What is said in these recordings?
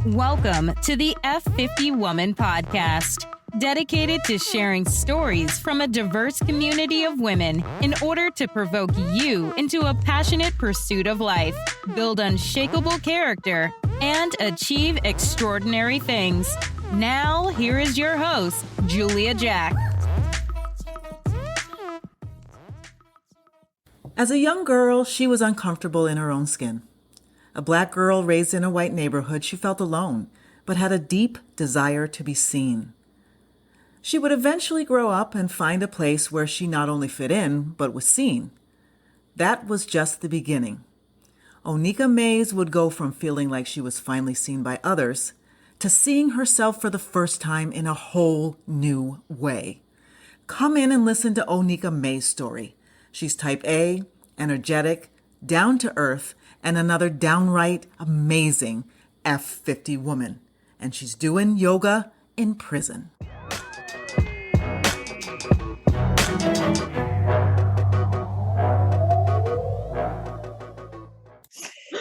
Welcome to the F50 Woman Podcast, dedicated to sharing stories from a diverse community of women in order to provoke you into a passionate pursuit of life, build unshakable character, and achieve extraordinary things. Now, here is your host, Julia Jack. As a young girl, she was uncomfortable in her own skin. A Black girl raised in a white neighborhood, she felt alone, but had a deep desire to be seen. She would eventually grow up and find a place where she not only fit in, but was seen. That was just the beginning. Oneika Mays would go from feeling like she was finally seen by others to seeing herself for the first time in a whole new way. Come in and listen to Oneika Mays' story. She's type A, energetic, down to earth, and another downright amazing F50 woman. And she's doing yoga in prison.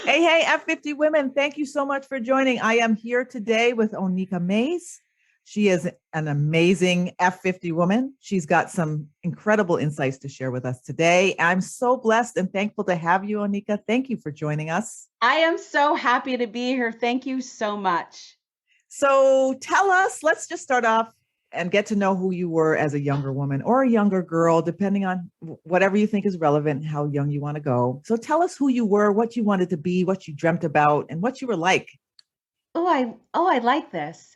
Hey, F50 women, thank you so much for joining. I am here today with Oneika Mays. She is an amazing F50 woman. She's got some incredible insights to share with us today. I'm so blessed and thankful to have you, Oneika. Thank you for joining us. I am so happy to be here. Thank you so much. So tell us, let's just start off and get to know who you were as a younger woman or a younger girl, depending on whatever you think is relevant, how young you want to go. So tell us who you were, what you wanted to be, what you dreamt about, and what you were like. I like this.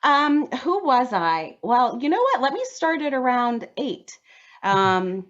Who was I? Well, you know what? Let me start at around 8.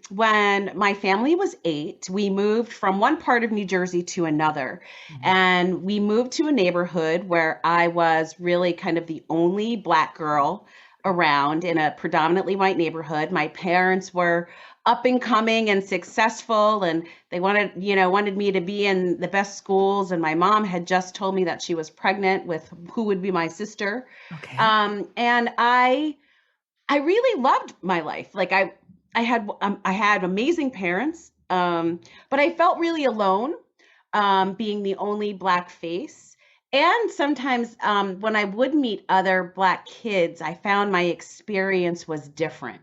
When my family was 8, we moved from one part of New Jersey to another. And we moved to a neighborhood where I was really kind of the only Black girl around in a predominantly white neighborhood. My parents were up and coming and successful, and they wanted me to be in the best schools. And my mom had just told me that she was pregnant with who would be my sister. Okay. And I really loved my life. Like I had amazing parents, but I felt really alone, being the only Black face. And sometimes when I would meet other Black kids, I found my experience was different.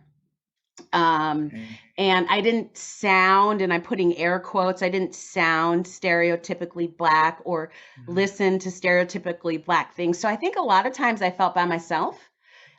And I didn't sound, and I'm putting air quotes, I didn't sound stereotypically Black or listen to stereotypically Black things. So I think a lot of times I felt by myself,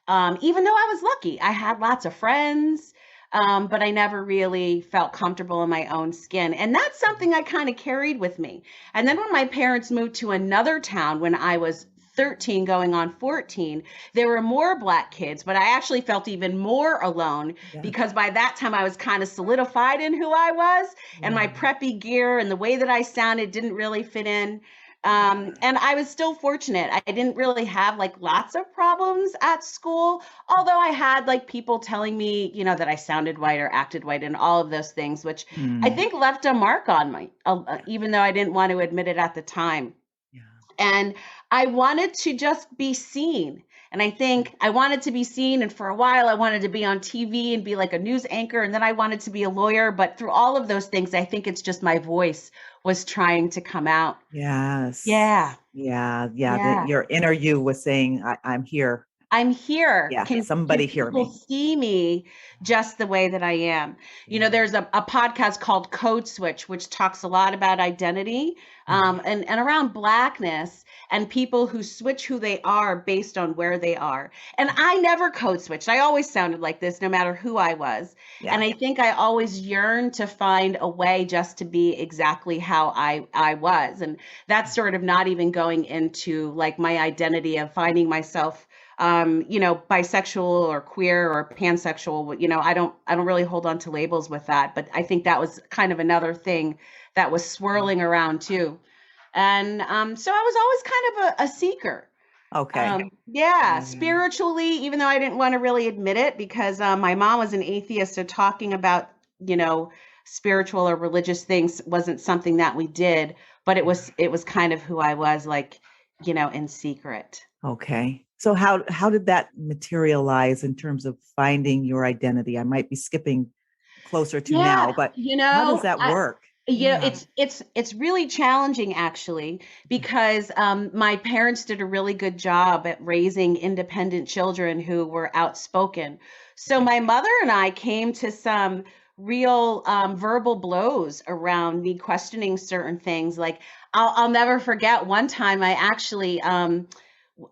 even though I was lucky. I had lots of friends, but I never really felt comfortable in my own skin. And that's something I kind of carried with me. And then when my parents moved to another town when I was 13 going on 14, there were more Black kids, but I actually felt even more alone because by that time I was kind of solidified in who I was, and my preppy gear and the way that I sounded didn't really fit in. And I was still fortunate. I didn't really have like lots of problems at school, although I had like people telling me, that I sounded white or acted white and all of those things, which I think left a mark on me, even though I didn't want to admit it at the time. And I wanted to just be seen. And I think I wanted to be seen. And for a while, I wanted to be on TV and be like a news anchor. And then I wanted to be a lawyer. But through all of those things, I think it's just my voice was trying to come out. Yes. Yeah. Your inner you was saying, I'm here. I'm here. Yeah, somebody hear me. People see me just the way that I am. There's a podcast called Code Switch, which talks a lot about identity and around Blackness and people who switch who they are based on where they are. And I never code switched. I always sounded like this no matter who I was. Yeah. And I think I always yearned to find a way just to be exactly how I was. And that's sort of not even going into like my identity of finding myself bisexual or queer or pansexual. I don't really hold on to labels with that, but I think that was kind of another thing that was swirling around too. And so I was always kind of a seeker. Okay. Spiritually, even though I didn't want to really admit it because my mom was an atheist, so talking about, spiritual or religious things wasn't something that we did, but it was kind of who I was, like, in secret. Okay. So how did that materialize in terms of finding your identity? I might be skipping closer to now, but how does that work? Yeah, Yeah. it's really challenging actually because my parents did a really good job at raising independent children who were outspoken. So Okay. my mother and I came to some real verbal blows around me questioning certain things. Like I'll never forget one time I actually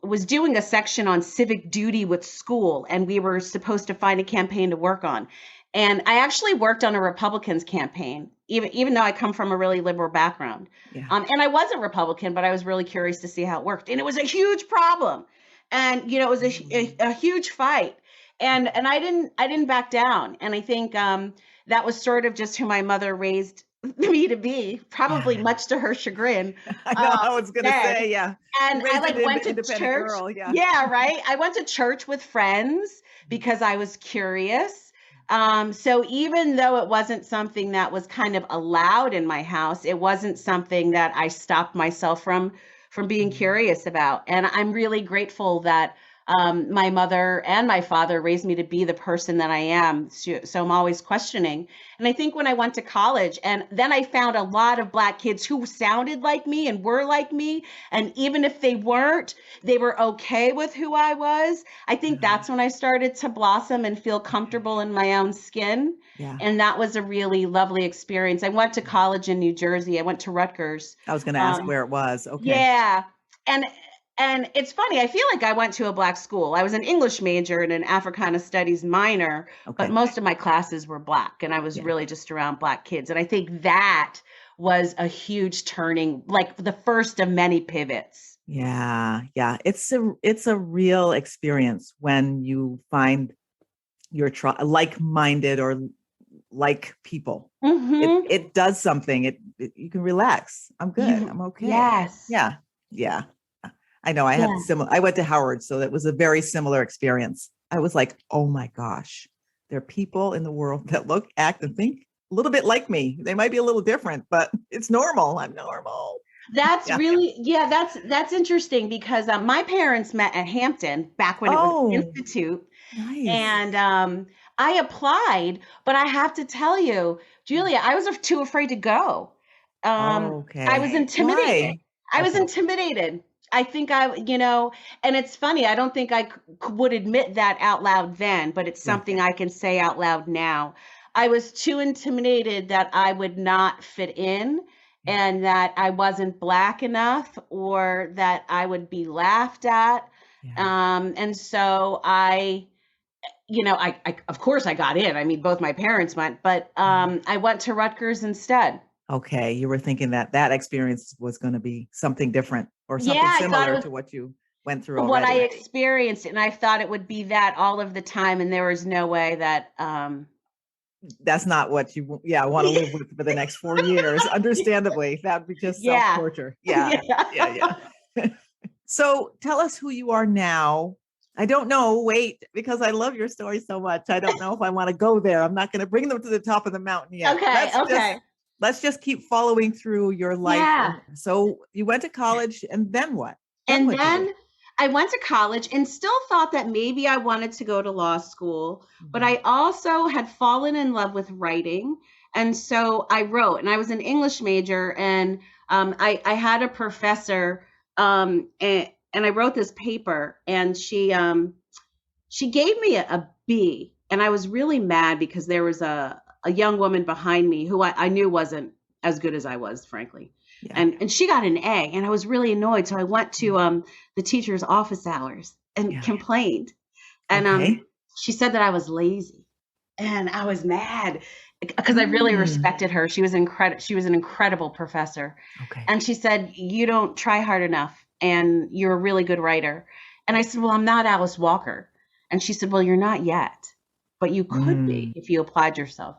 was doing a section on civic duty with school, and we were supposed to find a campaign to work on. And I actually worked on a Republicans campaign, even though I come from a really liberal background. Yeah. And I was a Republican, but I was really curious to see how it worked. And it was a huge problem, and it was a huge fight. And I didn't back down. And I think that was sort of just who my mother raised me to be, probably Yeah. much to her chagrin. I know I was gonna Then. say, yeah. You And I raised an like went to independent church. girl, yeah. Yeah, right. I went to church with friends because I was curious. So even though it wasn't something that was kind of allowed in my house, it wasn't something that I stopped myself from being Mhm. curious about. And I'm really grateful that my mother and my father raised me to be the person that I am. So I'm always questioning. And I think when I went to college, and then I found a lot of Black kids who sounded like me and were like me. And even if they weren't, they were okay with who I was. I think Uh-huh. that's when I started to blossom and feel Okay. comfortable in my own skin. Yeah. And that was a really lovely experience. I went to college in New Jersey. I went to Rutgers. I was gonna ask Um, where it was. Okay. yeah. And and it's funny, I feel like I went to a Black school. I was an English major and an Africana studies minor, but Okay. most of my classes were Black, and I was Yeah. really just around Black kids. And I think that was a huge turning, like the first of many pivots. Yeah. Yeah. It's a real experience when you find your like-minded or like people. It Hmm. it does something. You can relax. I'm good. I'm okay. Yes. Yeah. Yeah. I know I had Yeah. similar I went to Howard, so that was a very similar experience. I was like, "Oh my gosh. There are people in the world that look, act, and think a little bit like me. They might be a little different, but it's normal. I'm normal." That's Yeah. really, yeah, that's interesting because my parents met at Hampton back when it was Oh, Institute. nice. And I applied, but I have to tell you, Julia, I was too afraid to go. I Okay. was intimidated. Why? I was Okay. intimidated. I think and it's funny, I don't think would admit that out loud then, but it's Yeah. something I can say out loud now. I was too intimidated that I would not fit in Yeah. and that I wasn't Black enough or that I would be laughed at. Yeah. And so I of course I got in. I mean, both my parents went, but Yeah. I went to Rutgers instead. Okay, you were thinking that that experience was gonna be something different or Yeah, something I thought it similar was to what you went through what I already. experienced, and I thought it would be that all of the time, and there was no way that That's not what yeah, wanna live with for the next 4 years. Understandably, that would be just yeah. self-torture. Yeah. Yeah, Yeah. yeah. So, tell us who you are now. I don't know, wait, because I love your story so much. I don't know if I wanna go there. I'm not gonna bring them to the top of the mountain yet. Okay, okay. Let's just keep following through your life. Yeah. And so you went to college and then what? Then And what'd you do? then I went to college and still thought that maybe I wanted to go to law school, but Mhm. I also had fallen in love with writing. And so I wrote, and I was an English major, and I had a professor, and I wrote this paper, and she gave me a B, and I was really mad because there was a young woman behind me who I knew wasn't as good as I was, frankly. Yeah. And she got an A, and I was really annoyed. So I went Mm. to the teacher's office hours and Yeah. complained. And Okay. she said that I was lazy, and I was mad because I really Mm. respected her. She was an incredible professor. Okay. And she said, "You don't try hard enough, and you're a really good writer." And I said, "Well, I'm not Alice Walker." And she said, "Well, you're not yet, but you could be Mm. if you applied yourself."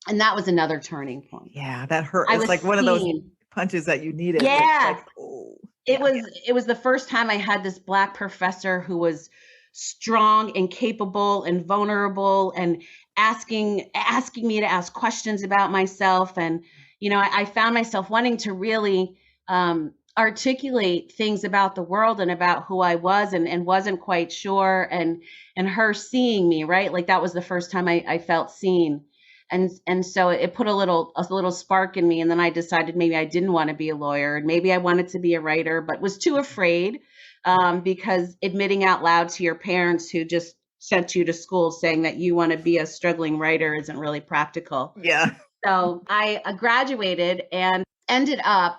And that was another turning point. Yeah, that hurt. I It's was like one of those seen. punches that you needed. It's Yeah. like, oh, It yeah. was it was the first time I had this Black professor who was strong and capable and vulnerable and asking me to ask questions about myself. And I found myself wanting to really articulate things about the world and about who I was, and wasn't quite sure. And her seeing me, right? Like that was the first time I felt seen. And so it put a little spark in me. And then I decided maybe I didn't want to be a lawyer, and maybe I wanted to be a writer, but was too afraid, because admitting out loud to your parents who just sent you to school saying that you want to be a struggling writer isn't really practical. Yeah. So I graduated and ended up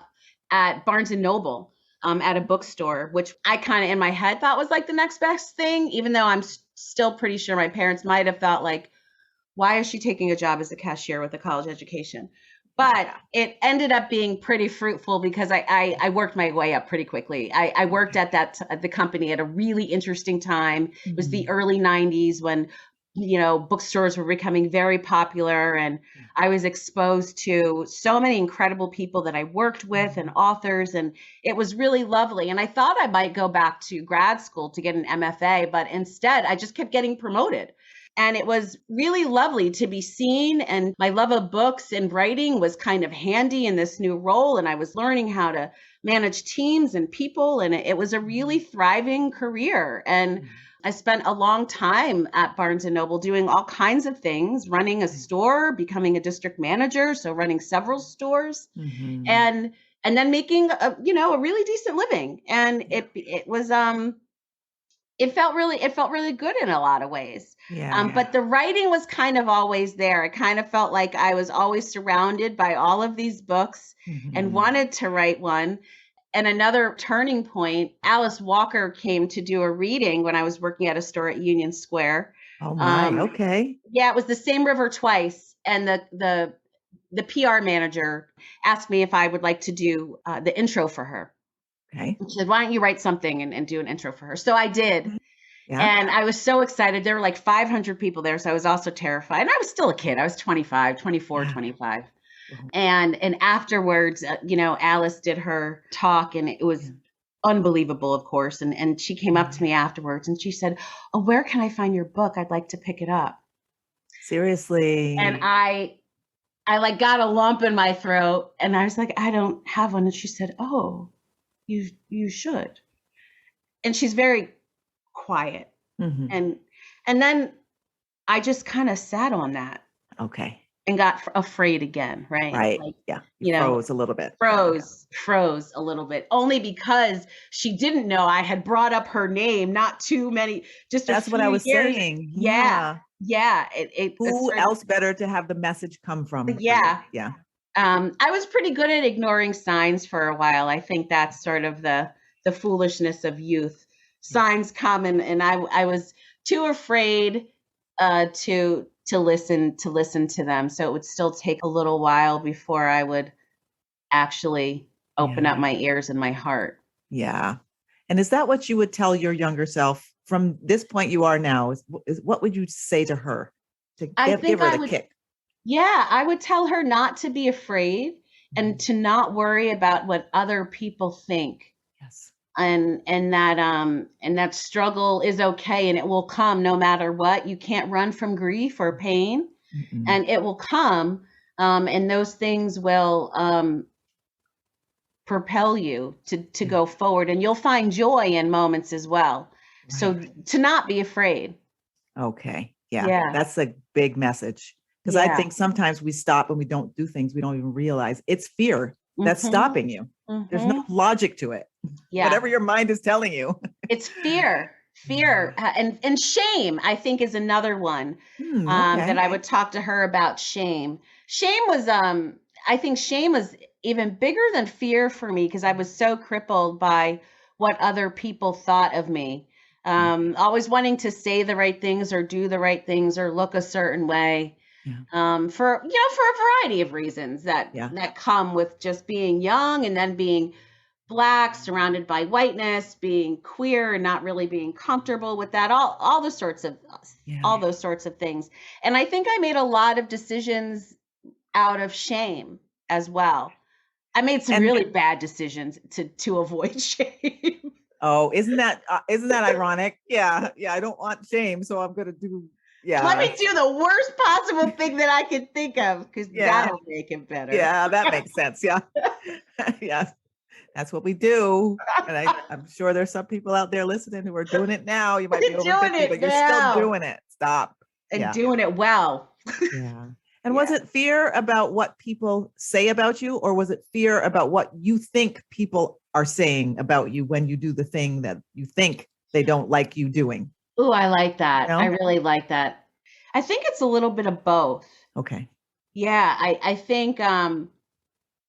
at Barnes and Noble, at a bookstore, which I kind of in my head thought was like the next best thing, even though I'm still pretty sure my parents might have thought like, why is she taking a job as a cashier with a college education? But it ended up being pretty fruitful because I worked my way up pretty quickly. I worked at the company at a really interesting time. It was the early 90s when, bookstores were becoming very popular, and I was exposed to so many incredible people that I worked with and authors, and it was really lovely. And I thought I might go back to grad school to get an MFA, but instead I just kept getting promoted. And it was really lovely to be seen. And my love of books and writing was kind of handy in this new role. And I was learning how to manage teams and people. And it was a really thriving career. And I spent a long time at Barnes and Noble doing all kinds of things, running a store, becoming a district manager, so running several stores, and then making a really decent living. And it was it felt really good in a lot of ways. But the writing was kind of always there. It kind of felt like I was always surrounded by all of these books and wanted to write one. And another turning point, Alice Walker came to do a reading when I was working at a store at Union Square. Oh my, okay. Yeah, it was the same river twice. And the PR manager asked me if I would like to do the intro for her. Okay. She said, why don't you write something and do an intro for her? So I did. Yeah. And I was so excited. There were like 500 people there. So I was also terrified. And I was still a kid. I was 25. And afterwards, Alice did her talk, and it was unbelievable, of course. And she came up to me afterwards and she said, oh, where can I find your book? I'd like to pick it up. Seriously. And I like got a lump in my throat, and I was like, I don't have one. And she said, oh, you should. And she's very quiet. And then I just kind of sat on that. Okay. And got afraid again, right? Right. Like, yeah. Froze a little bit. Froze a little bit, only because she didn't know I had brought up her name not too many, just that's what I was saying. Yeah. Who else better to have the message come from? Yeah. Yeah. I was pretty good at ignoring signs for a while. I think that's sort of the foolishness of youth. Signs come, and I was too afraid to listen to them. So it would still take a little while before I would actually open up my ears and my heart. Yeah. And is that what you would tell your younger self from this point you are now? Is what would you say to her to give her the kick? Yeah, I would tell her not to be afraid and to not worry about what other people think. Yes. And that struggle is okay, and it will come no matter what. You can't run from grief or pain, and it will come, and those things will propel you to go forward, and you'll find joy in moments as well. Right. So to not be afraid. Okay. Yeah. That's a big message, because I think sometimes we stop and we don't do things we don't even realize. It's fear that's stopping you. There's no logic to it. Yeah. Whatever your mind is telling you. It's fear. And shame, I think, is another one that I would talk to her about. Shame was, I think shame was even bigger than fear for me, because I was so crippled by what other people thought of me. Always wanting to say the right things or do the right things or look a certain way. For a variety of reasons that come with just being young, and then being Black, surrounded by whiteness, being queer and not really being comfortable with that, all those sorts of things. And I think I made a lot of decisions out of shame as well. I made some really bad decisions to avoid shame. Oh, isn't that ironic? Yeah. I don't want shame, so I'm going to do. Yeah. Let me do the worst possible thing that I can think of, because that'll make it better. Yeah, that makes sense. Yeah. Yeah. That's what we do. And I'm sure there's some people out there listening who are doing it now. You might be over 50, but you're still doing it. Stop. And doing it well. Yeah. And was it fear about what people say about you, or was it fear about what you think people are saying about you when you do the thing that you think they don't like you doing? Ooh, I like that. You I know? really like that. I think it's a little bit of both. Okay. Yeah, I think I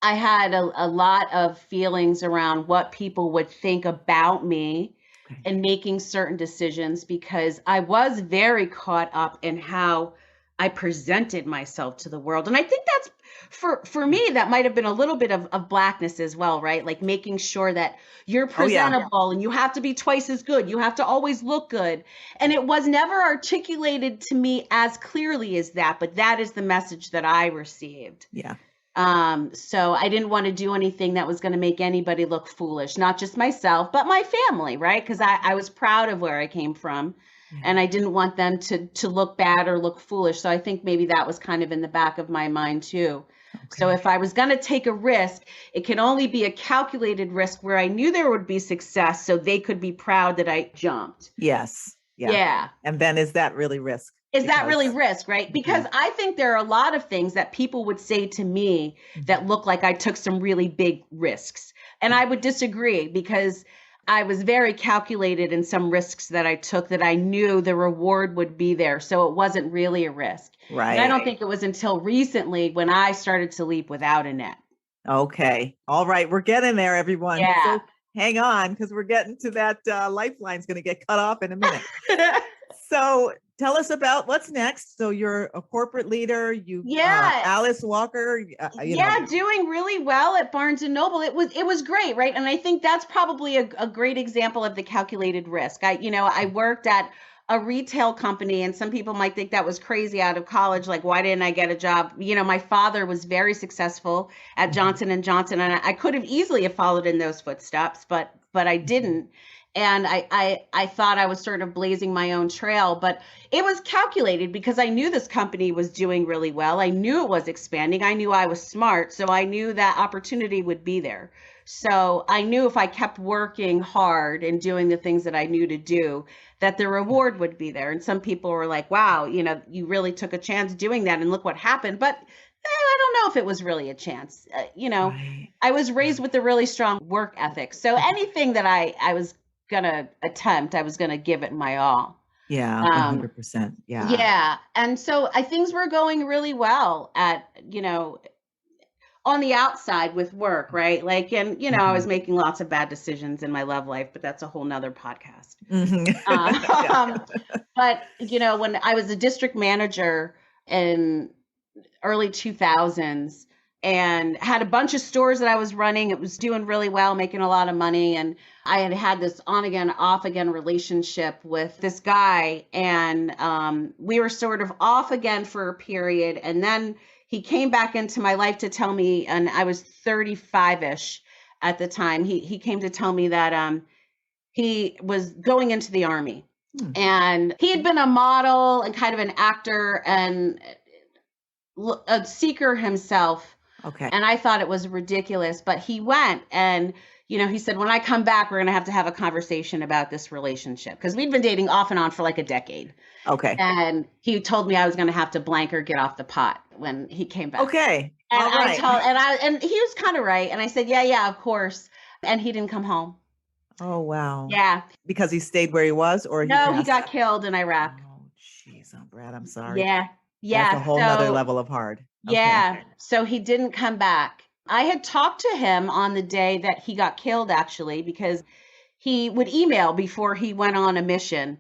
had a lot of feelings around what people would think about me Okay. and making certain decisions because I was very caught up in how I presented myself to the world. And I think that's for me, that might have been a little bit of blackness as well, right? Like making sure that you're Oh, yeah. presentable and you have to be twice as good. You have to always look good. And it was never articulated to me as clearly as that, but that is the message that I received. Yeah. So I didn't want to do anything that was going to make anybody look foolish, not just myself, but my family, right? Because I was proud of where I came from and I didn't want them to look bad or look foolish. So I think maybe that was kind of in the back of my mind too. Okay. So if I was going to take a risk, it can only be a calculated risk where I knew there would be success so they could be proud that I jumped. Yes. Yeah. And then is that really risk? Is that really risk, right? Because I think there are a lot of things that people would say to me that look like I took some really big risks. And I would disagree because I was very calculated in some risks that I took that I knew the reward would be there. So it wasn't really a risk. Right. And I don't think it was until recently when I started to leap without a net. Okay. All right. We're getting there, everyone. Yeah. So hang on, because we're getting to that lifeline's going to get cut off in a minute. So tell us about what's next. So you're a corporate leader. You, Alice Walker. Doing really well at Barnes and Noble. It was great, right? And I think that's probably a great example of the calculated risk. I worked at a retail company, and some people might think that was crazy out of college. Like, why didn't I get a job? My father was very successful at Johnson and Johnson, and I could have easily have followed in those footsteps, but I didn't. And I thought I was sort of blazing my own trail, but it was calculated because I knew this company was doing really well. I knew it was expanding. I knew I was smart. So I knew that opportunity would be there. So I knew if I kept working hard and doing the things that I knew to do, that the reward would be there. And some people were like, wow, you really took a chance doing that and look what happened. But I don't know if it was really a chance. Right. I was raised with a really strong work ethic. So anything that I was going to attempt, I was going to give it my all. Yeah, 100%. Yeah. Yeah. And so things were going really well at, on the outside with work, right? Like, and, I was making lots of bad decisions in my love life, but that's a whole nother podcast. But, when I was a district manager in early 2000s, and had a bunch of stores that I was running. It was doing really well, making a lot of money. And I had this on again, off again relationship with this guy. And we were sort of off again for a period. And then he came back into my life to tell me, and I was 35-ish at the time. He came to tell me that he was going into the Army. And he had been a model and kind of an actor and a seeker himself. Okay. And I thought it was ridiculous, but he went and, he said, when I come back, we're going to have a conversation about this relationship. Because we'd been dating off and on for like a decade. Okay. And he told me I was going to have to blank or get off the pot when he came back. Okay. And all right. and he was kind of right. And I said, yeah, of course. And he didn't come home. Oh, wow. Yeah. Because he stayed where he was, or no, he got killed in Iraq. Oh, jeez, Brad, I'm sorry. Yeah. That's a whole nother level of hard. Yeah. Okay. So he didn't come back. I had talked to him on the day that he got killed, actually, because he would email before he went on a mission.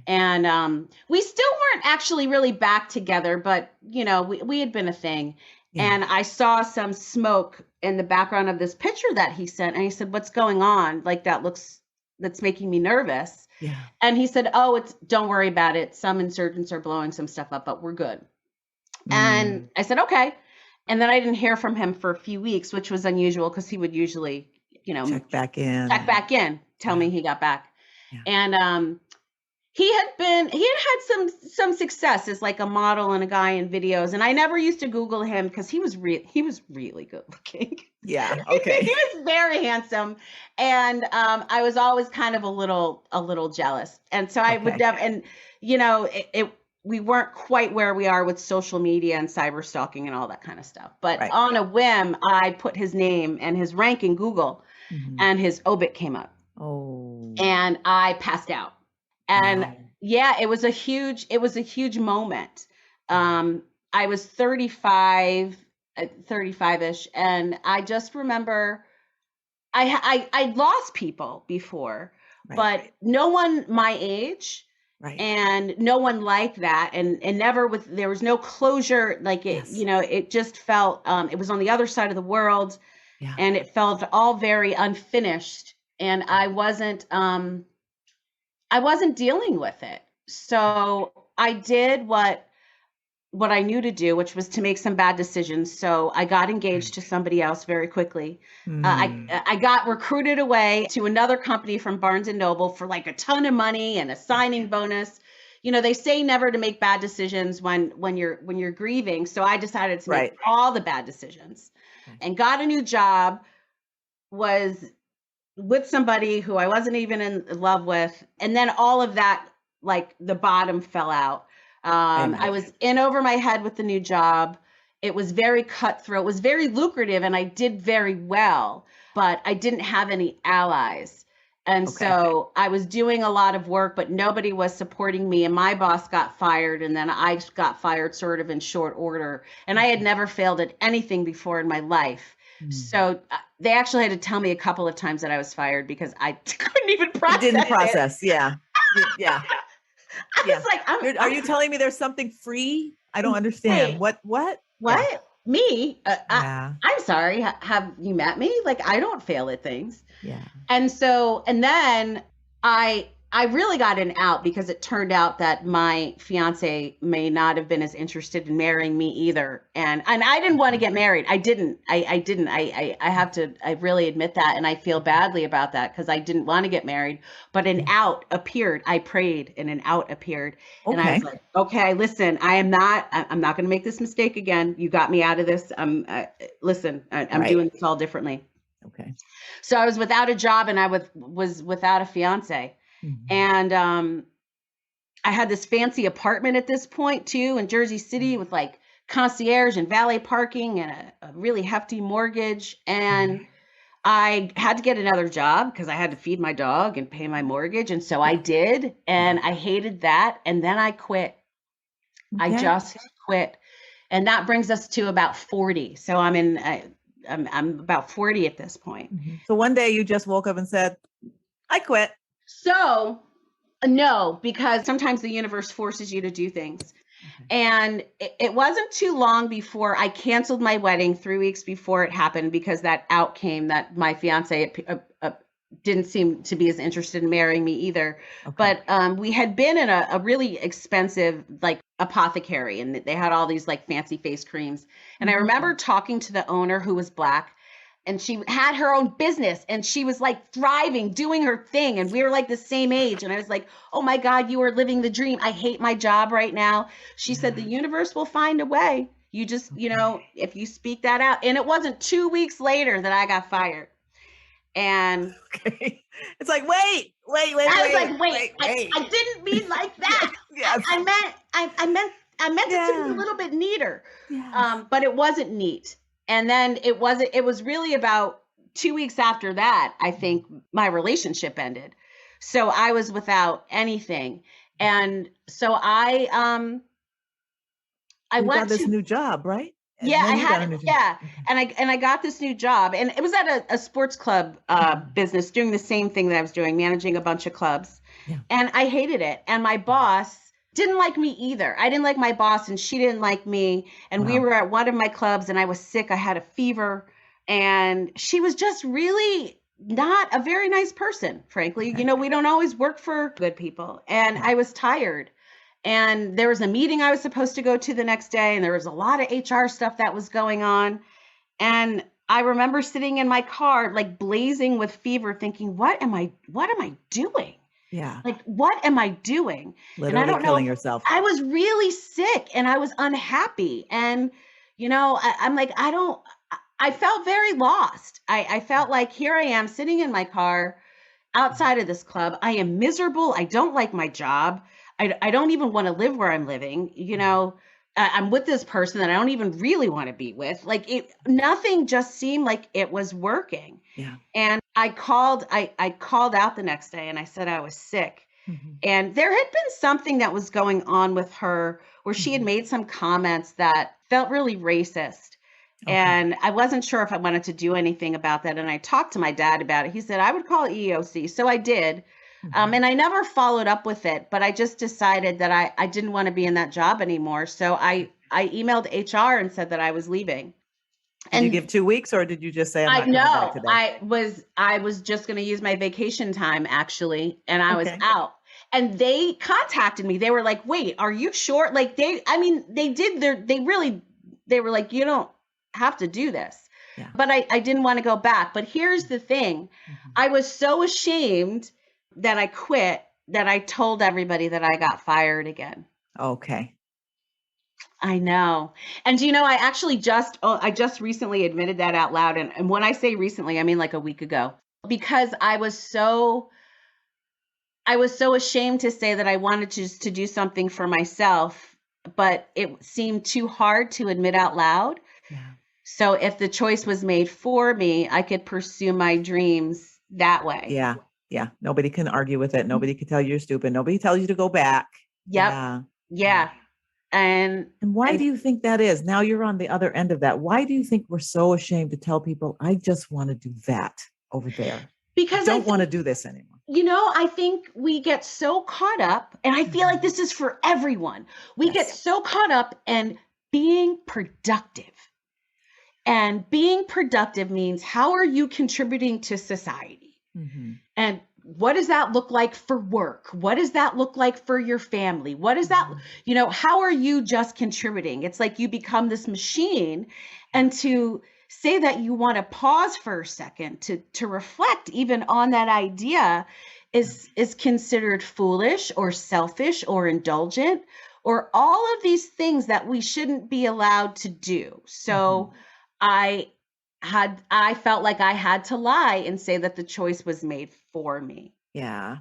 And we still weren't actually really back together, but, we had been a thing. Yeah. And I saw some smoke in the background of this picture that he sent. And he said, what's going on? Like, that's making me nervous. Yeah. And he said, don't worry about it. Some insurgents are blowing some stuff up, but we're good. And I said, okay. And then I didn't hear from him for a few weeks, which was unusual because he would usually, check back in, tell me he got back. Yeah. And he had some success as like a model and a guy in videos. And I never used to Google him because he was really good looking. Yeah. Okay. He was very handsome. And I was always kind of a little jealous. And so I would never, and we weren't quite where we are with social media and cyber stalking and all that kind of stuff. But Right. on a whim, I put his name and his rank in Google, and his obit came up. Oh. And I passed out. And Wow. yeah, it was a huge moment. I was 35-ish, and I just remember I lost people before, Right. but no one my age. Right. And no one like that, and there was no closure. Like it, Yes. it just felt, it was on the other side of the world, Yeah. and it felt all very unfinished, and I wasn't dealing with it. So I did what I knew to do, which was to make some bad decisions. So I got engaged to somebody else very quickly. I got recruited away to another company from Barnes and Noble for like a ton of money and a signing bonus. They say never to make bad decisions when you're grieving. So I decided to make all the bad decisions, and got a new job, was with somebody who I wasn't even in love with. And then all of that, like the bottom fell out. I was in over my head with the new job. It was very cutthroat. It was very lucrative, and I did very well, but I didn't have any allies. And so I was doing a lot of work, but nobody was supporting me. And my boss got fired, and then I got fired sort of in short order. And I had never failed at anything before in my life. So they actually had to tell me a couple of times that I was fired because I couldn't even process it. Didn't process. Yeah. Yeah. I was like, are you telling me there's something free? I don't understand. Hey, What? Yeah. Me? Yeah. I'm sorry. Have you met me? Like, I don't fail at things. Yeah. And then I really got an out because it turned out that my fiance may not have been as interested in marrying me either. And I didn't want to get married. I didn't. I really admit that. And I feel badly about that because I didn't want to get married. But an out appeared. I prayed and an out appeared. Okay. And I was like, okay, listen, I'm not going to make this mistake again. You got me out of this. Listen, I'm doing this all differently. Okay. So I was without a job, and I was without a fiance. And I had this fancy apartment at this point too in Jersey City with like concierge and valet parking and a really hefty mortgage. And I had to get another job because I had to feed my dog and pay my mortgage. And so I did, and I hated that. And then I quit. I just quit. And that brings us to about 40. So I'm about 40 at this point. So one day you just woke up and said, I quit. So no, because sometimes the universe forces you to do things. And it wasn't too long before I canceled my wedding 3 weeks before it happened because that out came that my fiance didn't seem to be as interested in marrying me either. But we had been in a really expensive like apothecary, and they had all these like fancy face creams. And I remember talking to the owner, who was Black, and she had her own business, and she was like thriving, doing her thing. And we were like the same age. And I was like, oh my God, you are living the dream. I hate my job right now. She said, the universe will find a way. You just, if you speak that out. And it wasn't 2 weeks later that I got fired. And it's like, wait. I didn't mean like that. Yes. I meant it to be a little bit neater. Yes. But it wasn't neat. And then it was really about 2 weeks after that, I think my relationship ended. So I was without anything. And so I got this new job, right? Yeah, I had it. Yeah. And I got this new job, and it was at a sports club business doing the same thing that I was doing, managing a bunch of clubs. Yeah. And I hated it. And my boss didn't like me either. I didn't like my boss, and she didn't like me. And we were at one of my clubs, and I was sick. I had a fever, and she was just really not a very nice person, frankly. Okay. We don't always work for good people. And I was tired. And there was a meeting I was supposed to go to the next day, and there was a lot of HR stuff that was going on. And I remember sitting in my car, like blazing with fever, thinking, what am I doing? Yeah. Like, what am I doing? Literally and I don't killing know, yourself. I was really sick and I was unhappy. And, I'm like, I felt very lost. I felt like here I am sitting in my car outside of this club. I am miserable. I don't like my job. I don't even want to live where I'm living. I'm with this person that I don't even really want to be with. Like nothing just seemed like it was working. Yeah. And I called out the next day and I said I was sick. Mm-hmm. And there had been something that was going on with her where she had made some comments that felt really racist. Okay. And I wasn't sure if I wanted to do anything about that. And I talked to my dad about it. He said I would call EEOC. So I did. And I never followed up with it, but I just decided that I didn't want to be in that job anymore. So I emailed HR and said that I was leaving. Did you give 2 weeks, or did you just say, I'm not coming back today? I was just going to use my vacation time actually. And I was out, and they contacted me. They were like, wait, are you sure? Like they were like, you don't have to do this. Yeah. But I didn't want to go back. But here's the thing. I was so ashamed that I quit that I told everybody that I got fired again. Okay. I know. And I actually I just recently admitted that out loud. And when I say recently, I mean like a week ago, because I was so ashamed to say that I wanted to do something for myself, but it seemed too hard to admit out loud. Yeah. So if the choice was made for me, I could pursue my dreams that way. Yeah. Yeah. Nobody can argue with it. Nobody can tell you you're stupid. Nobody tells you to go back. Yep. Yeah. And why do you think that is? Now you're on the other end of that. Why do you think we're so ashamed to tell people, I just want to do that over there? Because I don't want to do this anymore. I think we get so caught up, and I feel like this is for everyone. We get so caught up in being productive. And being productive means, how are you contributing to society? Mm-hmm. And what does that look like for work? What does that look like for your family? What is that, how are you just contributing? It's like you become this machine, and to say that you want to pause for a second to reflect even on that idea is considered foolish or selfish or indulgent or all of these things that we shouldn't be allowed to do. So I felt like I had to lie and say that the choice was made for me. Yeah.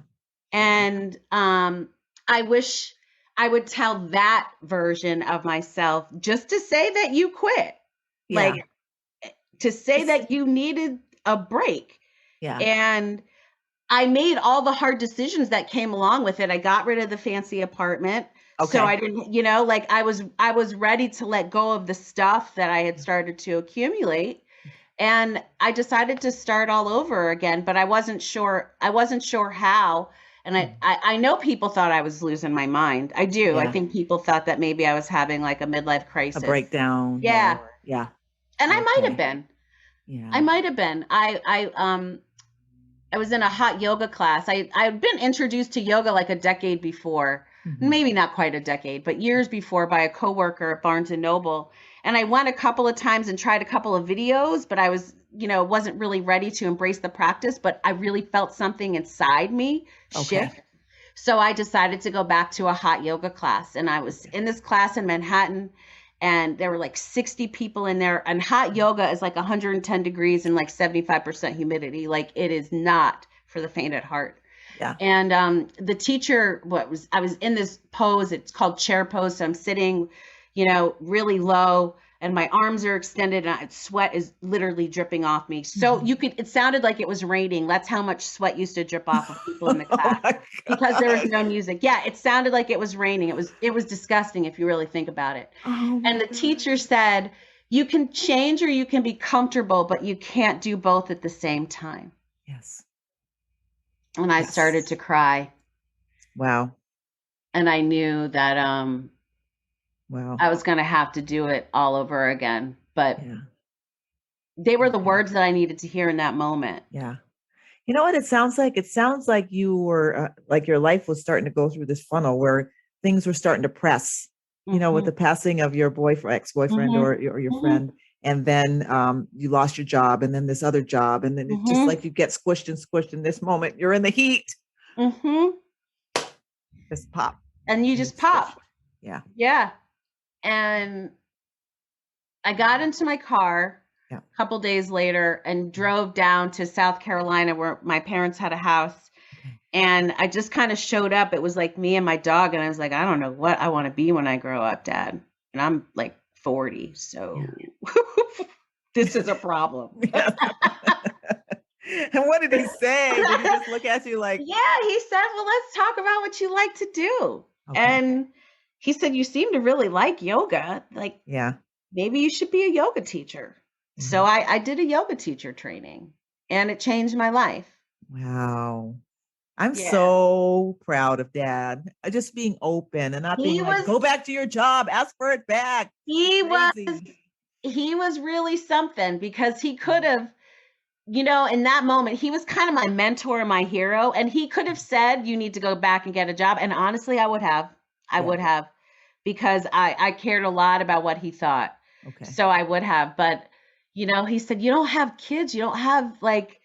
And I wish I would tell that version of myself just to say that you quit. Yeah. Like to say that you needed a break. Yeah. And I made all the hard decisions that came along with it. I got rid of the fancy apartment. Okay. So I didn't, I was ready to let go of the stuff that I had started to accumulate. And I decided to start all over again, but I wasn't sure how. And I know people thought I was losing my mind. I do. Yeah. I think people thought that maybe I was having like a midlife crisis. A breakdown. Yeah. Yeah. And I might have been. Yeah. I might have been. I was in a hot yoga class. I'd been introduced to yoga like a decade before. Mm-hmm. Maybe not quite a decade, but years before, by a coworker at Barnes & Noble. And I went a couple of times and tried a couple of videos, but I was, wasn't really ready to embrace the practice, but I really felt something inside me shift. So I decided to go back to a hot yoga class. And I was in this class in Manhattan, and there were like 60 people in there. And hot yoga is like 110 degrees and like 75% humidity. Like it is not for the faint at heart. Yeah. And the teacher, I was in this pose, it's called chair pose. So I'm sitting, really low, and my arms are extended, and sweat is literally dripping off me. So it sounded like it was raining. That's how much sweat used to drip off of people in the class because there was no music. Yeah. It sounded like it was raining. It was disgusting if you really think about it. Oh, and the teacher said, you can change or you can be comfortable, but you can't do both at the same time. Yes. And I started to cry. Wow. And I knew that wow, I was going to have to do it all over again. But they were the words that I needed to hear in that moment. Yeah. You know what it sounds like? It sounds like you were like your life was starting to go through this funnel where things were starting to press, with the passing of your ex-boyfriend or your friend. And then you lost your job, and then this other job. And then it's just like you get squished in this moment. You're in the heat. Mm-hmm. Just pop. And you just pop. Yeah. Yeah. And I got into my car a couple days later and drove down to South Carolina, where my parents had a house. Okay. And I just kind of showed up. It was like me and my dog. And I was like, I don't know what I want to be when I grow up, Dad. And I'm like 40. So this is a problem. Yeah. And what did he say? Did he just look at you like? Yeah, he said, well, let's talk about what you like to do. Okay. And he said, you seem to really like yoga. Like, Yeah. maybe you should be a yoga teacher. Mhm. So I did a yoga teacher training, and it changed my life. Wow. I'm Yeah. so proud of Dad. Just being open and not He being like, was- go back to your job, ask for it back. He Crazy. he was really something, because he could have, you know, in that moment, he was kind of my mentor and my hero. And he could have said, you need to go back and get a job. And honestly, I would have. I Yeah. would have, because I cared a lot about what he thought. Okay. So I would have. But, you know, he said, you don't have kids. You don't have like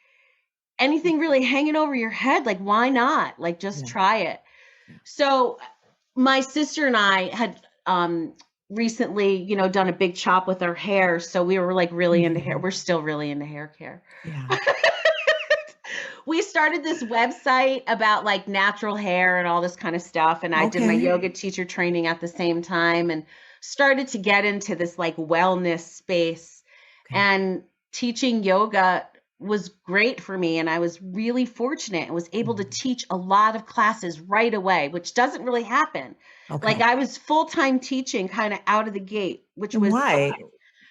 anything really hanging over your head. Like, why not? Like, just Yeah. try it. Yeah. So my sister and I had recently, you know, done a big chop with our hair. So we were like really into hair. We're still really into hair care. Yeah. We started this website about like natural hair and all this kind of stuff. And I did my Okay. yoga teacher training at the same time, and started to get into this like wellness space. Okay. And teaching yoga was great for me. And I was really fortunate and was able to teach a lot of classes right away, which doesn't really happen. Okay. Like, I was full-time teaching kind of out of the gate, which And was why?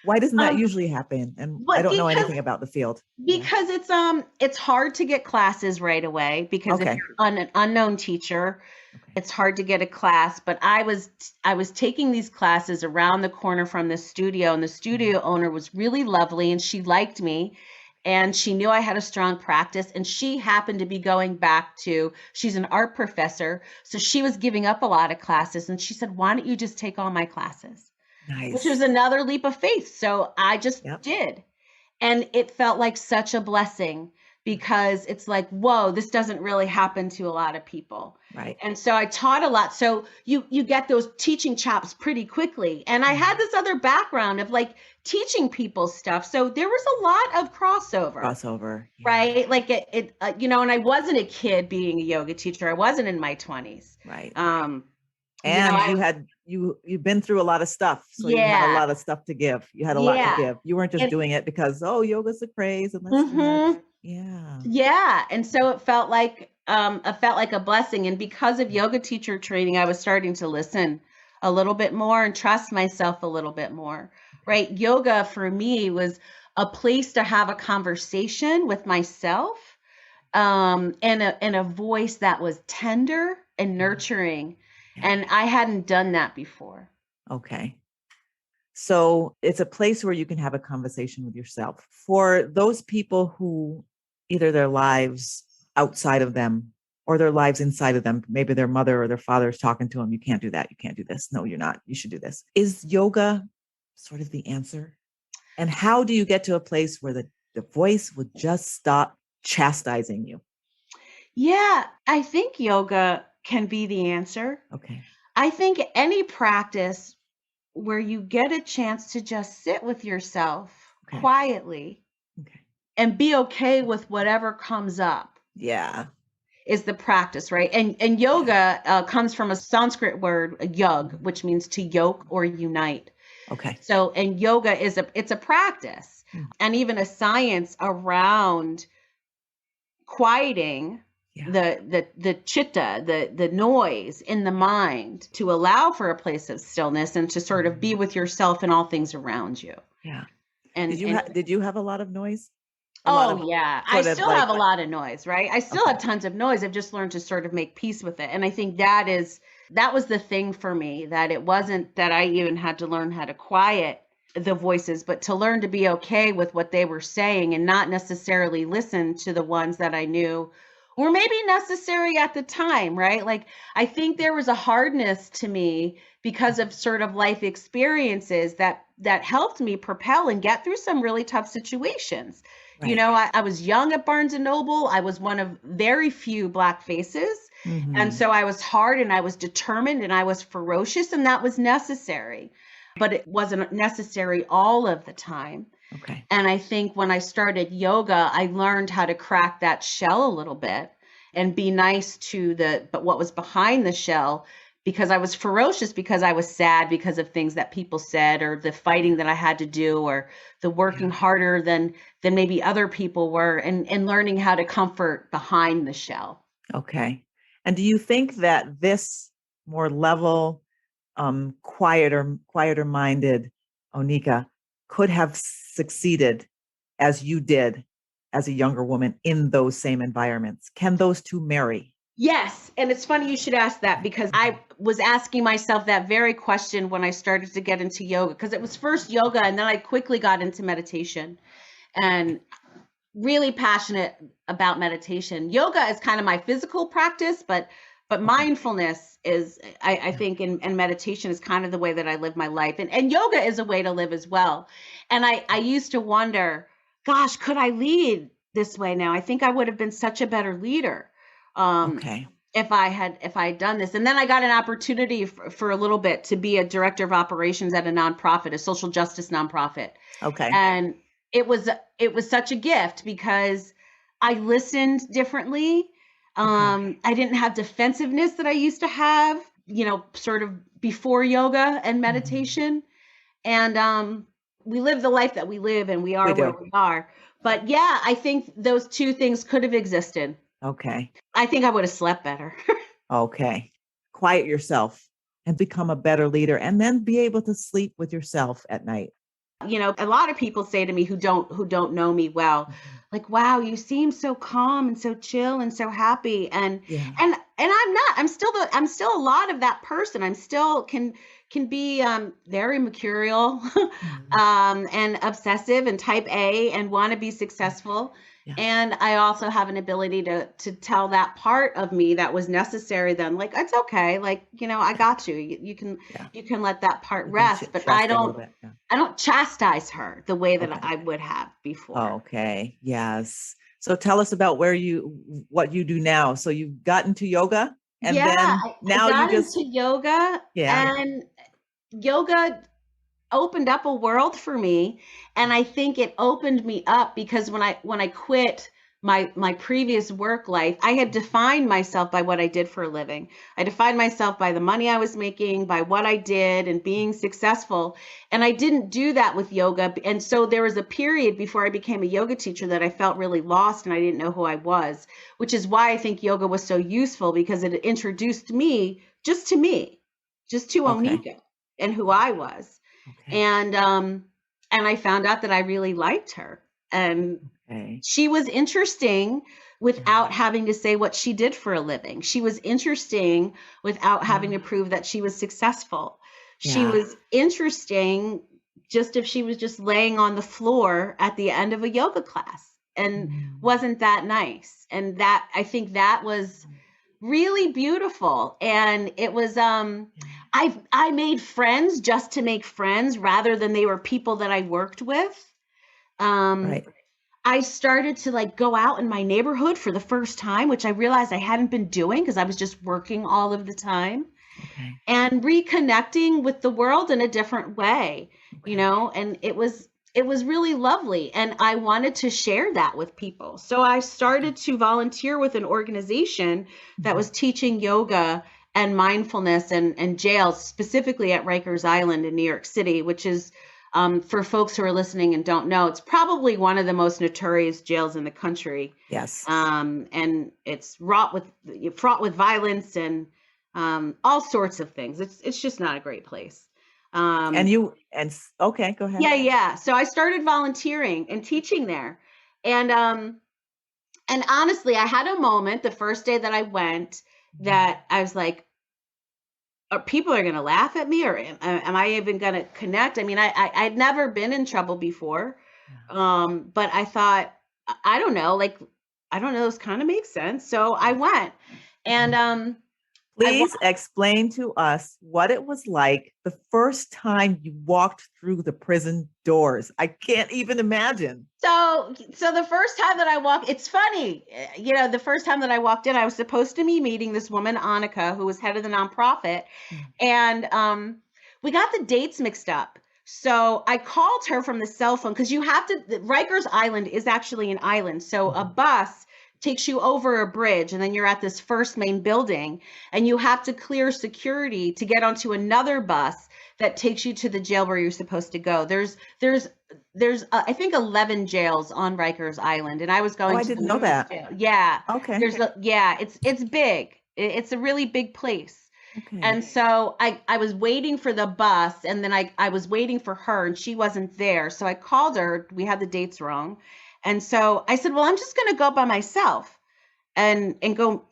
Why doesn't that Um, usually happen? And but I don't know because- anything about the field. Yeah. because it's hard to get classes right away, because if Okay. you're an unknown teacher, Okay. it's hard to get a class. But I was taking these classes around the corner from the studio, and the studio owner was really lovely, and she liked me, and she knew I had a strong practice, and she happened to be going back to, she's an art professor, so she was giving up a lot of classes, and she said, why don't you just take all my classes? Nice. Which was another leap of faith. So I just Yep. did. And it felt like such a blessing, because it's like, whoa, this doesn't really happen to a lot of people. Right. And so I taught a lot. So you get those teaching chops pretty quickly. And I had this other background of like teaching people stuff. So there was a lot of crossover. Yeah. Right? Like you know, and I wasn't a kid being a yoga teacher. I wasn't in my 20s. Right. And you've been through a lot of stuff, so you had a lot of stuff to give. You had a lot to give. You weren't just doing it because yoga's a craze and let's do that. Yeah. Yeah, and so it felt like a blessing. And because of yoga teacher training, I was starting to listen a little bit more and trust myself a little bit more. Right? Yoga for me was a place to have a conversation with myself, and a voice that was tender and nurturing. And I hadn't done that before. Okay. So it's a place where you can have a conversation with yourself. For those people who either their lives outside of them or their lives inside of them, maybe their mother or their father is talking to them, you can't do that. You can't do this. No, you're not. You should do this. Is yoga sort of the answer? And how do you get to a place where the voice would just stop chastising you? Yeah, I think yoga can be the answer. Okay. I think any practice where you get a chance to just sit with yourself quietly and be okay with whatever comes up. Yeah. Is the practice, right? And yoga comes from a Sanskrit word, yug, which means to yoke or unite. Okay. So, and yoga it's a practice, and even a science around quieting the chitta, the noise in the mind, to allow for a place of stillness and to sort of be with yourself and all things around you. Yeah. And did you have a lot of noise? Yeah. I still have a lot of noise, right? I still have tons of noise. I've just learned to sort of make peace with it. And I think that was the thing for me, that it wasn't that I even had to learn how to quiet the voices, but to learn to be okay with what they were saying and not necessarily listen to the ones that I knew were maybe necessary at the time, right? Like, I think there was a hardness to me because of sort of life experiences that helped me propel and get through some really tough situations. Right. You know, I was young at Barnes and Noble. I was one of very few Black faces. Mm-hmm. And so I was hard and I was determined and I was ferocious, and that was necessary, but it wasn't necessary all of the time. Okay. And I think when I started yoga, I learned how to crack that shell a little bit and be nice to but what was behind the shell, because I was ferocious, because I was sad because of things that people said, or the fighting that I had to do, or the working harder than maybe other people were, and learning how to comfort behind the shell. Okay. And do you think that this more level, quieter minded Oneika could have succeeded as you did as a younger woman in those same environments? Can those two marry? Yes. And it's funny you should ask that, because I was asking myself that very question when I started to get into yoga, because it was first yoga and then I quickly got into meditation, and really passionate about meditation. Yoga is kind of my physical practice, but mindfulness is, I think, and meditation is kind of the way that I live my life. And yoga is a way to live as well. And I used to wonder, gosh, could I lead this way now? I think I would have been such a better leader. If I had done this. And then I got an opportunity for a little bit to be a director of operations at a nonprofit, a social justice nonprofit. Okay. And it was such a gift, because I listened differently. I didn't have defensiveness that I used to have, sort of before yoga and meditation. And we live the life that we live, and we are where we are. But yeah, I think those two things could have existed. Okay. I think I would have slept better. Okay. Quiet yourself and become a better leader, and then be able to sleep with yourself at night. A lot of people say to me who don't know me well, like, wow, you seem so calm and so chill and so happy. And I'm not. I'm still a lot of that person. I'm still can be very mercurial and obsessive and type A, and want to be successful. Yeah. And I also have an ability to tell that part of me that was necessary then, like, it's okay. Like, I got you. You can let that part rest, but I don't chastise her the way that I would have before. Okay. Yes. So tell us about what you do now. So you got into yoga, and then now I got into yoga, and yoga opened up a world for me. And I think it opened me up because when I quit my previous work life, I had defined myself by what I did for a living. I defined myself by the money I was making, by what I did, and being successful. And I didn't do that with yoga. And so there was a period before I became a yoga teacher that I felt really lost, and I didn't know who I was, which is why I think yoga was so useful, because it introduced me, just to Oneika and who I was. Okay. And I found out that I really liked her, and she was interesting without having to say what she did for a living. She was interesting without having to prove that she was successful. She was interesting just if she was just laying on the floor at the end of a yoga class, and wasn't that nice. And that, I think that was really beautiful. And it was, I made friends just to make friends, rather than they were people that I worked with. I started to go out in my neighborhood for the first time, which I realized I hadn't been doing because I was just working all of the time, and reconnecting with the world in a different way, and it was really lovely. And I wanted to share that with people. So I started to volunteer with an organization that was teaching yoga and mindfulness and jails, specifically at Rikers Island in New York City, which is, for folks who are listening and don't know, it's probably one of the most notorious jails in the country. Yes. And it's fraught with violence and all sorts of things. It's just not a great place. Okay, go ahead. Yeah. So I started volunteering and teaching there. And honestly, I had a moment the first day that I went that I was like, people are going to laugh at me, or am I even going to connect? I mean, I'd never been in trouble before. But I thought, I don't know, this kind of makes sense. So I went, and, please explain to us what it was like the first time you walked through the prison doors. I can't even imagine. So the first time that I walked, it's funny, the first time that I walked in, I was supposed to be meeting this woman, Oneika, who was head of the nonprofit. And we got the dates mixed up. So I called her from the cell phone, because Rikers Island is actually an island. So a bus takes you over a bridge, and then you're at this first main building, and you have to clear security to get onto another bus that takes you to the jail where you're supposed to go. There's I think 11 jails on Rikers Island, and I was going I to the didn't know women's that. jail. Yeah. Okay. It's big. It's a really big place. Okay. And so I was waiting for the bus, and then I was waiting for her, and she wasn't there. So I called her. We had the dates wrong. And so I said, well, I'm just going to go by myself and go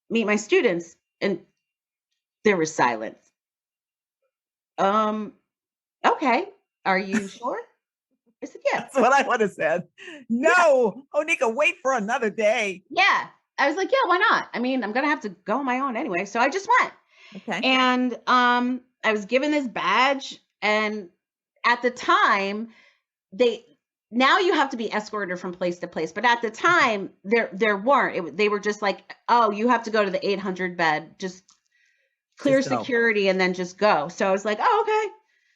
meet my students. And there was silence. Okay. Are you sure? I said, yeah. That's what I would have said. No, Oneika, wait for another day. Yeah. I was like, yeah, why not? I mean, I'm going to have to go on my own anyway. So I just went. Okay. And I was given this badge, and at the time, now you have to be escorted from place to place, but at the time there weren't. They were just like, oh, you have to go to the 800 bed, just clear security and then just go. So I was like, oh, okay.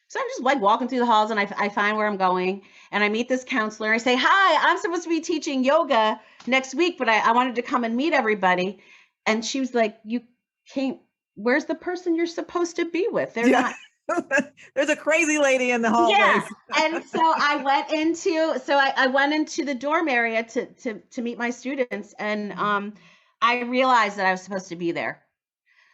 So I'm just like walking through the halls, and I find where I'm going, and I meet this counselor. I say, hi, I'm supposed to be teaching yoga next week, but I wanted to come and meet everybody. And she was like, you can't. Where's the person you're supposed to be with? They're not. There's a crazy lady in the hallway. Yeah. And so I went into the dorm area to meet my students, and I realized that I was supposed to be there.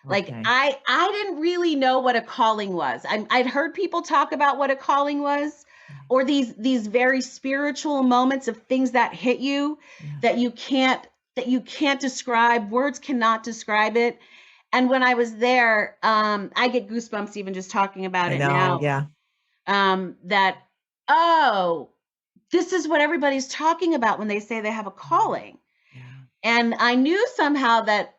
Like I didn't really know what a calling was. I'd heard people talk about what a calling was, or these very spiritual moments of things that hit you that you can't describe. Words cannot describe it. And when I was there, I get goosebumps even just talking about it now. Yeah. That, this is what everybody's talking about when they say they have a calling. Yeah. And I knew somehow that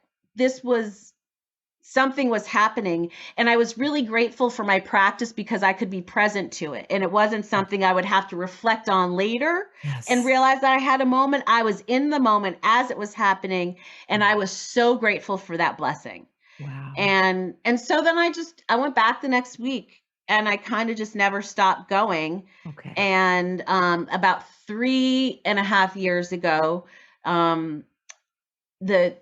something was happening. And I was really grateful for my practice because I could be present to it. And it wasn't something I would have to reflect on later and realize that I had a moment. I was in the moment as it was happening. And I was so grateful for that blessing. Wow. And so then I went back the next week, and I kind of just never stopped going. Okay. And about 3.5 years ago, the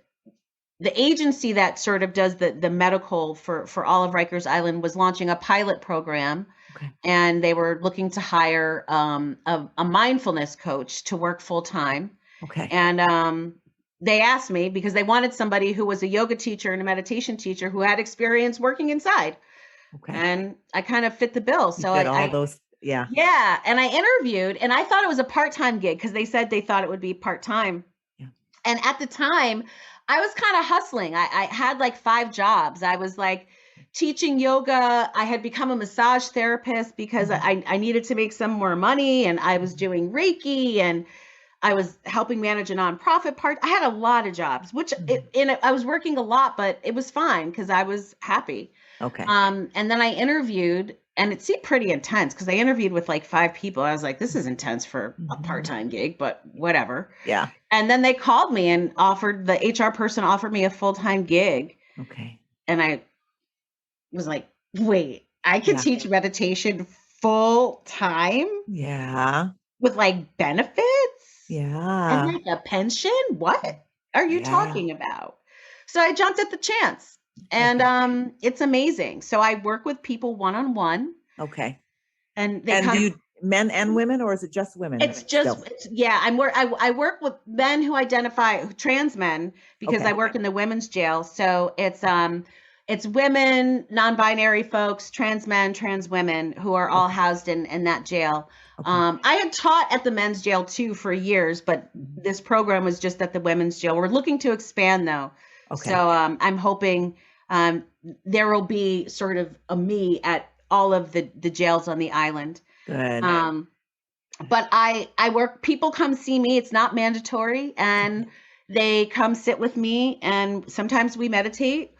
agency that sort of does the medical for all of Rikers Island was launching a pilot program. Okay. And they were looking to hire a mindfulness coach to work full time. Okay. And they asked me because they wanted somebody who was a yoga teacher and a meditation teacher who had experience working inside. Okay. And I kind of fit the bill. So Yeah. And I interviewed, and I thought it was a part-time gig because they said they thought it would be part-time. Yeah. And at the time I was kind of hustling. I had like 5 jobs. I was like teaching yoga. I had become a massage therapist because I needed to make some more money, and I was doing Reiki, and I was helping manage a nonprofit part. I had a lot of jobs, which I was working a lot, but it was fine because I was happy. Okay. And then I interviewed, and it seemed pretty intense because I interviewed with like 5 people. I was like, this is intense for a part-time gig, but whatever. Yeah. And then they called me and the HR person offered me a full-time gig. Okay. And I was like, wait, I can teach meditation full-time? Yeah. With like benefits? Yeah. And like a pension? What are you talking about? So I jumped at the chance, and it's amazing. So I work with people one-on-one. Okay. And do you men and women, or is it just women? It's just, I work with men who identify trans men because I work in the women's jail. So it's women, non-binary folks, trans men, trans women who are all housed in that jail. Okay. I had taught at the men's jail too for years, but this program was just at the women's jail. We're looking to expand though. Okay. So I'm hoping there will be sort of a me at all of the jails on the island. Good. But I work, people come see me. It's not mandatory. And they come sit with me, and sometimes we meditate.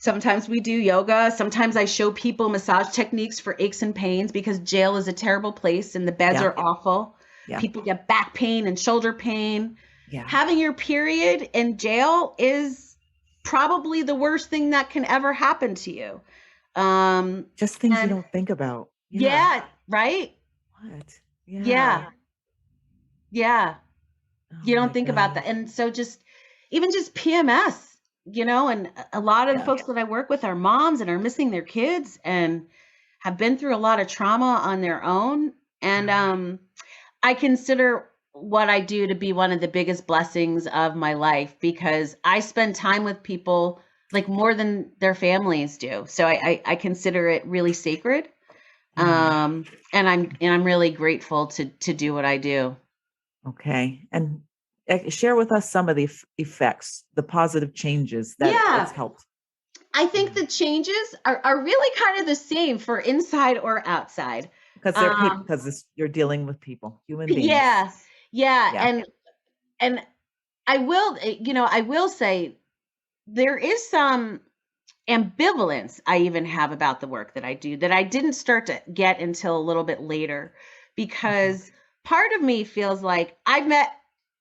Sometimes we do yoga. Sometimes I show people massage techniques for aches and pains because jail is a terrible place and the beds are awful. Yeah. People get back pain and shoulder pain. Yeah. Having your period in jail is probably the worst thing that can ever happen to you. Just things you don't think about. Yeah. Right? What? Yeah. Oh You my don't think about that. gosh. And so even just PMS, and a lot of the Yeah. folks that I work with are moms and are missing their kids and have been through a lot of trauma on their own. And I consider what I do to be one of the biggest blessings of my life because I spend time with people like more than their families do. So I consider it really sacred. Mm. And I'm really grateful to do what I do. Okay. And share with us some of the effects, the positive changes that it's Yeah. helped. I think the changes are really kind of the same for inside or outside. Because they're people, Um, because you're dealing with people, human beings. yeah, yeah, Yeah. and I will say there is some ambivalence I even have about the work that I do that I didn't start to get until a little bit later, Okay. because part of me feels like I've met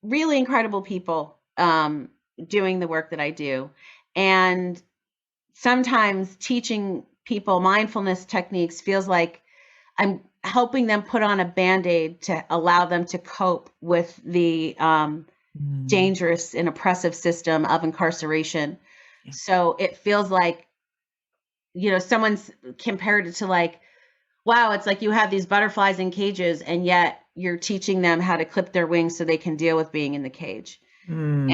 really incredible people doing the work that I do, and sometimes teaching people mindfulness techniques feels like I'm helping them put on a band-aid to allow them to cope with the Mm. dangerous and oppressive system of incarceration. Yeah. So it feels like, someone's compared it to like, wow, it's like you have these butterflies in cages and yet you're teaching them how to clip their wings so they can deal with being in the cage. Mm.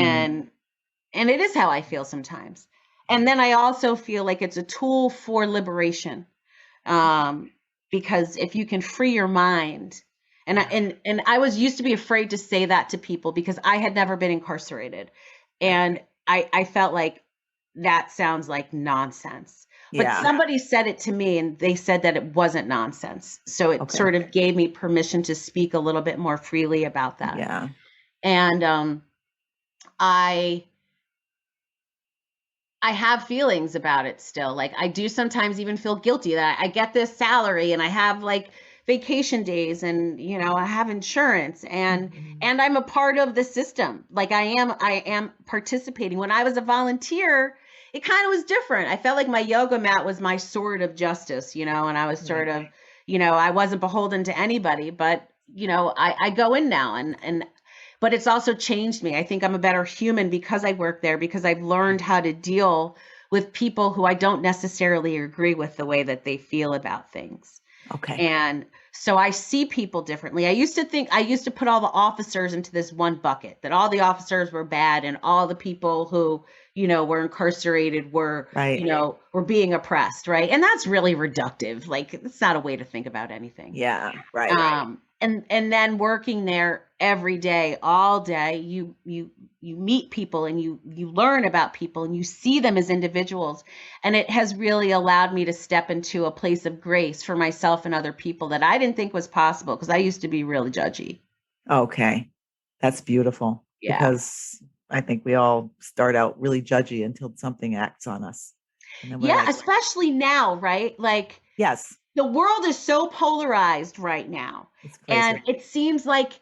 And it is how I feel sometimes. And then I also feel like it's a tool for liberation. Um, because if you can free your mind, and Yeah. I was used to be afraid to say that to people because I had never been incarcerated, Right. and I felt like that sounds like nonsense. But Yeah. somebody said it to me, and they said that it wasn't nonsense. So it Okay. sort of gave me permission to speak a little bit more freely about that. Yeah. And I I have feelings about it still. Like I do sometimes even feel guilty that I get this salary and I have like vacation days and I have insurance Mhm. and I'm a part of the system. Like I am participating. When I was a volunteer, it kind of was different. I felt like my yoga mat was my sword of justice, and I was sort Right. of, I wasn't beholden to anybody, but I go in now and but it's also changed me. I think I'm a better human because I work there, because I've learned how to deal with people who I don't necessarily agree with the way that they feel about things. Okay. And so I see people differently. I used to put all the officers into this one bucket, that all the officers were bad and all the people who, were incarcerated Right. were being oppressed, right? And that's really reductive. Like it's not a way to think about anything. Yeah. Right. And then working there every day, all day, you meet people and you learn about people and you see them as individuals, and it has really allowed me to step into a place of grace for myself and other people that I didn't think was possible, because I used to be really judgy. Okay. That's beautiful Yeah. because I think we all start out really judgy until something acts on us. And then we're Yeah, like, especially now, right? Like yes, the world is so polarized right now. it's crazy. And it seems like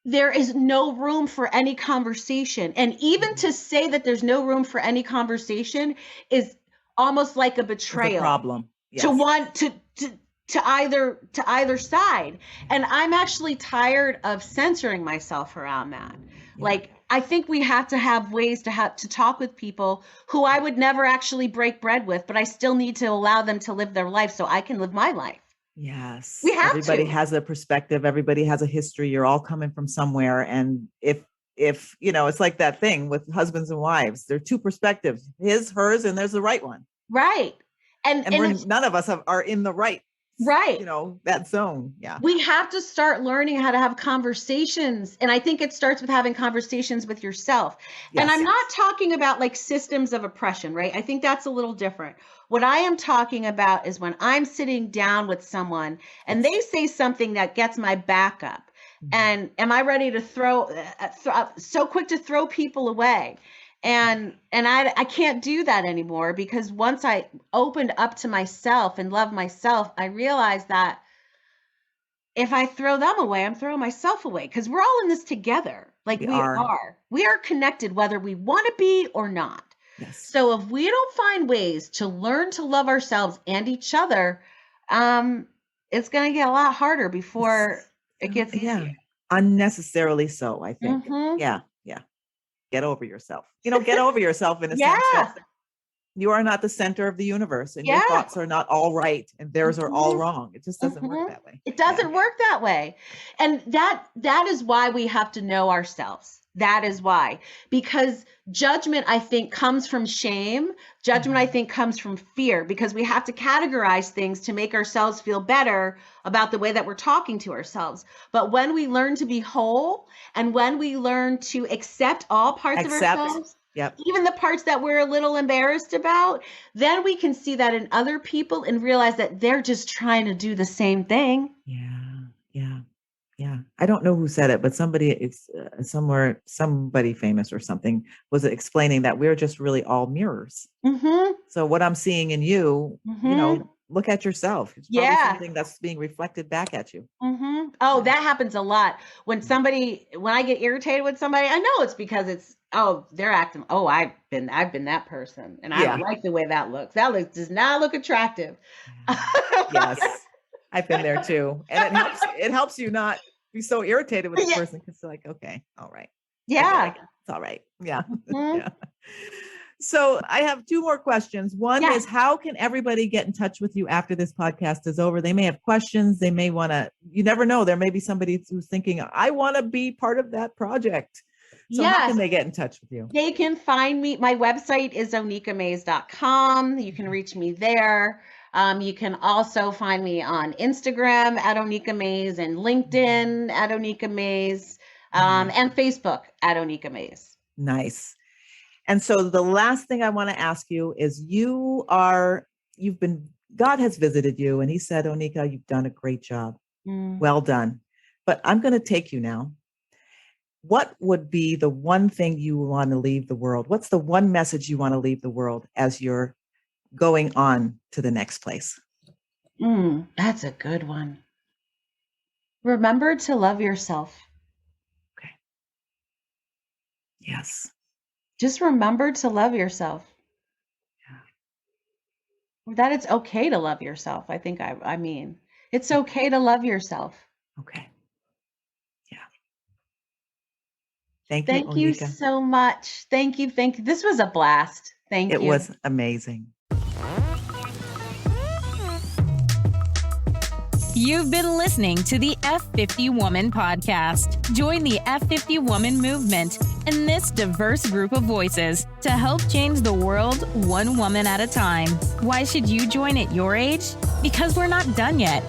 there is no room for any conversation. And even Mhm. to say that there's no room for any conversation is almost like a It's a betrayal problem. to Yes. want to either side. And I'm actually tired of censoring myself around that. Yeah. Like I think we have to have ways to talk with people who I would never actually break bread with, but I still need to allow them to live their life so I can live my life. We Yes. have Everybody to. has a perspective. Everybody has a history. You're all coming from somewhere. And if, it's like that thing with husbands and wives, there are two perspectives, his, hers, and there's the right one. Right. And And we're it's none of us are in the right, right. that zone. Yeah. We have to start learning how to have conversations. And I think it starts with having conversations with yourself. And I'm Yes. not talking about like systems of oppression, right? I think that's a little different. What I am talking about is when I'm sitting down with someone and Yes. they say something that gets my back up. Mhm. And am I ready to so quick to throw people away? And I can't do that anymore, because once I opened up to myself and love myself, I realized that if I throw them away, I'm throwing myself away, because we're all in this together. Like We are. we are connected whether we want to be or not. Yes. So if we don't find ways to learn to love ourselves and each other, it's going to get a lot harder before it gets Yeah. easier. Unnecessarily so, I think. Mm-hmm. Yeah. Yeah. Get over yourself. Get over yourself in a sense. Yeah. You are not the center of the universe, and your Yeah. thoughts are not all right and theirs are all wrong. It just doesn't work that way. It doesn't work that way. And that is why we have to know ourselves. That is why. Because judgment, I think, comes from shame. Judgment, I think, comes from fear, because we have to categorize things to make ourselves feel better about the way that we're talking to ourselves. But when we learn to be whole, and when we learn to accept all parts of ourselves, even the parts that we're a little embarrassed about, then we can see that in other people and realize that they're just trying to do the same thing. Yeah. I don't know who said it, but somebody somebody famous or something was explaining that we're just really all mirrors. So what I'm seeing in you, look at yourself. It's probably something that's being reflected back at you. Oh, that happens a lot. When I get irritated with somebody, I know it's because they're acting. Oh, I've been that person, and I don't like the way that looks. That does not look attractive. Yes, I've been there too, and it helps you not be so irritated with the person, because you're like, okay, all right, it's all right, yeah. So I have two more questions. One is, how can everybody get in touch with you after this podcast is over? They may have questions. They may want to, you never know. There may be somebody who's thinking, I want to be part of that project. So how can they get in touch with you? They can find me. My website is oneikamays.com. You can reach me there. You can also find me on Instagram at Oneika Mays, and LinkedIn at Oneika Mays, and Facebook at Oneika Mays. Nice. And so the last thing I want to ask you is, God has visited you, and he said, Oneika, you've done a great job. Well done. But I'm going to take you now. What would be the one thing you want to leave the world? What's the one message you want to leave the world as you're going on to the next place? That's a good one. Remember to love yourself. Okay. Yes. Just remember to love yourself. Yeah. That it's okay to love yourself. I think I mean, it's okay to love yourself. Okay. Yeah. Thank you Oneika. So much. Thank you. This was a blast. Thank you. It was amazing. You've been listening to the F50 Woman Podcast. Join the F50 Woman movement and this diverse group of voices to help change the world one woman at a time. Why should you join at your age? Because we're not done yet.